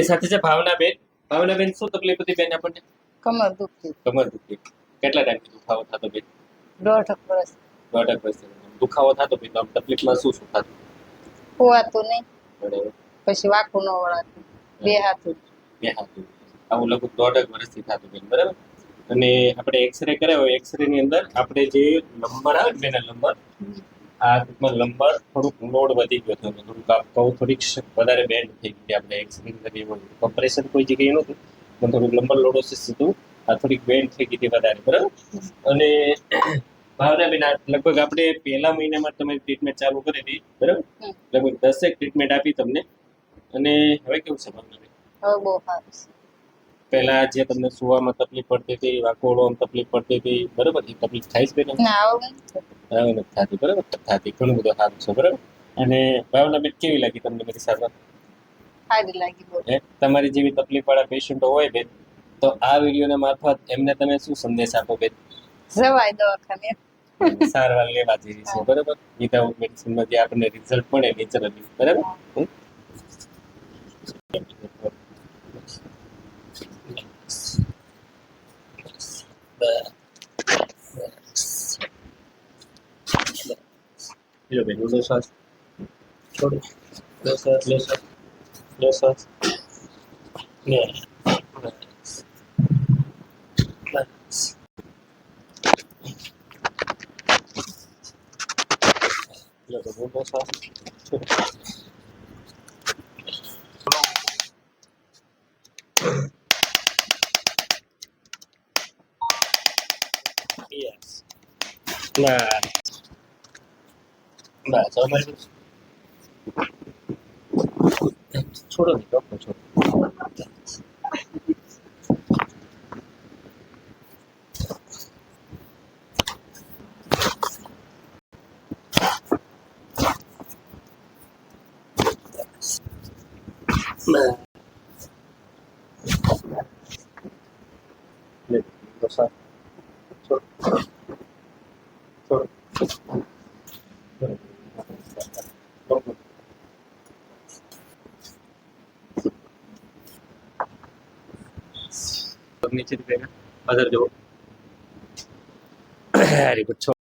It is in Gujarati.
આપણી સાથે છે ભાવનાબેન. ભાવનાબેન, શું તકલીફ હતી બેન આપણને? કમર દુખતી. કમર દુખતી. કેટલા ટાઈમથી દુખાવો થતો બેન? 1.5 વર્ષ. 1.5 વર્ષથી દુખાવો થતો બેન. આમ તકલીફમાં શું શું થતું? ખોવાતું નહીં, બરાબર. પછી વાકું ન વળાતું, બે હાથું. બે હાથું. આવું લગભગ 1.5 વર્ષથી થતું બેન, બરાબર. અને આપણે એક્સરે કરાવ્યો, એક્સરે ની અંદર આપણે જે નંબર આવે ને બેના નંબર, આ ટૂંકમાં નંબર થોડુંક લોડ વધી ગયો હતો, થોડુંક આ કહું થોડીક વધારે બેન્ડ થઈ ગઈ. આપણે એક્સરે કરી એવું કમ્પ્રેશન કોઈ જગ્યાએ નહોતું, પણ થોડુંક નંબર લોડોસિસ હતું, આ થોડીક બેન્ડ થઈ ગઈ હતી વધારે, બરાબર. અને ભાવનાબેન, લગભગ આપણે પહેલા મહિનામાં તમારી ટ્રીટમેન્ટ ચાલુ કરી હતી, બરાબર. લગભગ 10 ટ્રીટમેન્ટ આપી તમને. અને હવે કેવું છે ભાવનાબેન? હવે બહુ સારું છે. પહેલા જે તમને સુવામાં તકલીફ પડતી હતી, વાકોડવામાં તકલીફ પડતી હતી, બરાબર, એ તકલીફ થાય છે બેન? ના, આવું નથી. હવે નથી થતી, બરાબર, થતી. ઘણું બધું સારું છે, બરાબર. અને ભાવનાબેન, કેવી લાગી તમને મારી સારવાર? સારી લાગી બહુ. તમારી જેવી તકલીફ વાળા પેશન્ટો હોય બેન, તો આ વિડીયોના મારફત એમને તમે શું સંદેશ આપો બેન? જવાય દવાખાને. સારવાર લેવા જેવી છે, બરાબર. વિધાઉટ મેડિસિનમાં જે આપણને રિઝલ્ટ મળે નેચરલી, બરાબર. લો બેન, ઊંડો શ્વાસ છોડો. લો શ્વાસ, લો શ્વાસ, લો શ્વાસ. લો બેન, ઊંડો શ્વાસ છોડો. યસ. બસ અમારી છોડો નહીં, ડોક્ટર છોડો. નીચે અધર જુઓ. Very good.